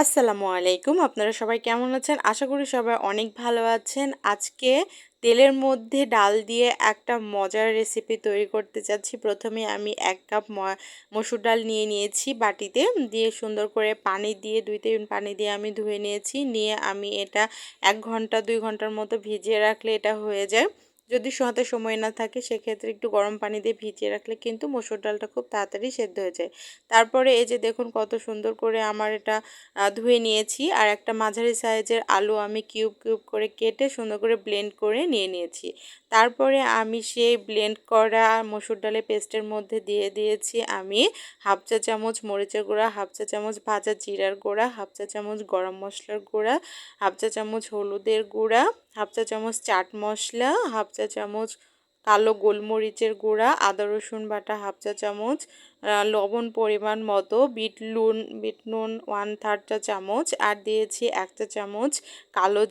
আসসালামু আলাইকুম। আপনারা সবাই কেমন আছেন? আশা করি সবাই অনেক ভালো আছেন। আজকে তেলের মধ্যে ডাল দিয়ে একটা মজার রেসিপি তৈরি করতে চাচ্ছি। প্রথমে আমি ১ কাপ মসুর ডাল নিয়ে নিয়েছি বাটিতে। দিয়ে সুন্দর করে পানি দিয়ে ২-৩ পানি দিয়ে আমি ধুয়ে নিয়েছি। নিয়ে আমি এটা ১ ঘন্টা ২ ঘন্টার মতো ভিজিয়ে রাখলে এটা হয়ে যায়। যদি হাতে সময় না থাকে সেক্ষেত্রে একটু গরম পানি দিয়ে ভিজিয়ে রাখলে কিন্তু মসুর ডালটা খুব তাড়াতাড়ি সেদ্ধ হয়ে যায়। তারপরে এই যে দেখুন কত সুন্দর করে আমার এটা ধুয়ে নিয়েছি। আর একটা মাঝারি সাইজের আলু আমি কিউব কিউব করে কেটে সুন্দর করে ব্লেন্ড করে নিয়ে নিয়েছি। তারপরে আমি সেই ব্লেন্ড করা মসুর ডালের পেস্টের মধ্যে দিয়ে দিয়েছি আমি হাফ চা চামচ মরিচের গুঁড়া, হাফ চা চামচ ভাজা জিরার গুঁড়া, হাফ চা চামচ গরম মশলার গুঁড়া, হাফ চা চামচ হলুদের গুঁড়া, হাফ চা চামচ চাট মশলা, হাফ চা চামচ কালো গোলমরিচের গুঁড়া, আদা রসুন বাটা হাফ চা চামচ, লবণ পরিমাণ মতো, বিট নুন 1/3 চা চামচ, আর দিয়েছি 1 চা চামচ কালো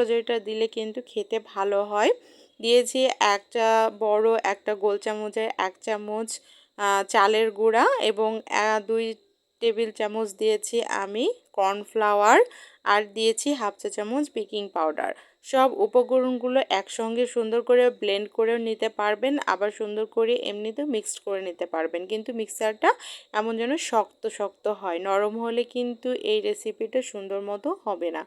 জিরাটা দিলে কিন্তু খেতে ভালো হয়। দিয়েছি একটা বড় একটা গোল চামচের 1 চামচ চালের গুঁড়া এবং 2 টেবিল চামচ দিয়েছি আমি কর্নফ্লাওয়ার, আর দিয়েছি হাফ চা চামচ বেকিং পাউডার। সব উপকরণগুলো একসঙ্গে সুন্দর করে ব্লেন্ড করেও নিতে পারবেন, আবার সুন্দর করে এমনিতেও মিক্সড করে নিতে পারবেন। কিন্তু মিক্সারটা এমন যেন শক্ত শক্ত হয়, নরম হলে কিন্তু এই রেসিপিটা সুন্দর মতো হবে না।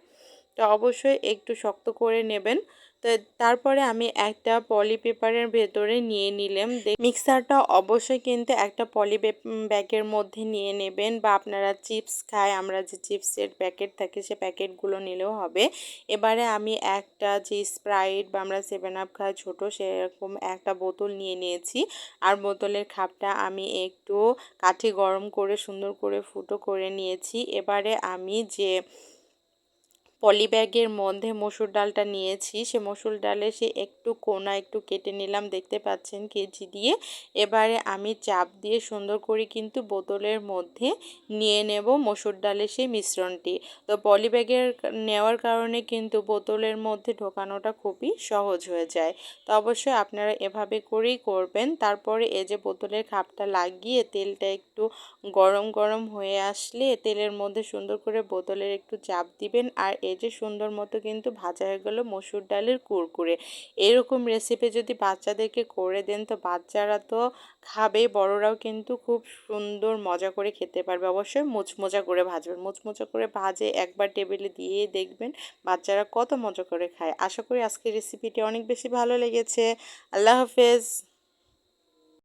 তো অবশ্যই একটু শক্ত করে নেবেন। তো তারপরে আমি একটা পলি পেপারের ভেতরে নিয়ে নিলাম। মিক্সারটা অবশ্যই কিন্তু একটা পলি ব্যাগের মধ্যে নিয়ে নেবেন, বা আপনারা চিপস খায়, আমরা যে চিপসের প্যাকেট থাকে সে প্যাকেটগুলো নিলেও হবে। এবারে আমি একটা যে স্প্রাইট বা আমরা 7 আপ খাই ছোটো, সেরকম একটা বোতল নিয়ে নিয়েছি। আর বোতলের খাপটা আমি একটু কাঠি গরম করে সুন্দর করে ফুটো করে নিয়েছি। এবারে আমি যে পলি ব্যাগের মধ্যে মসুর ডালটা নিয়েছি, সে মসুর ডালে সে একটু কোনা একটু কেটে নিলাম, দেখতে পাচ্ছেন কেচি দিয়ে। এবারে আমি চাপ দিয়ে সুন্দর করে কিন্তু বোতলের মধ্যে নিয়ে নেব মসুর ডালের সেই মিশ্রণটি। তো পলি ব্যাগের নেওয়ার কারণে কিন্তু বোতলের মধ্যে ঢোকানোটা খুবই সহজ হয়ে যায়। তো অবশ্যই আপনারা এভাবে করেই করবেন। তারপরে এই যে বোতলের খাপটা লাগিয়ে তেলটা একটু গরম গরম হয়ে আসলে তেলের মধ্যে সুন্দর করে বোতলের একটু চাপ দিবেন। আর এই যে সুন্দর মতো কিন্তু ভাজা হয়ে গেল মসুর ডালের কুরকুরে। এরকম রেসিপি যদি বাচ্চাদেরকে করে দেন তো বাচ্চারা তো খাবে, বড়রাও কিন্তু খুব সুন্দর মজা করে খেতে পারবে। অবশ্যই মুচমোচা করে ভাজবেন, মুচমোচা করে ভাজে একবার টেবিলে দিয়ে দেখবেন বাচ্চারা কত মজা করে খায়। আশা করি আজকের রেসিপিটি অনেক বেশি ভালো লেগেছে। আল্লাহ হাফেজ।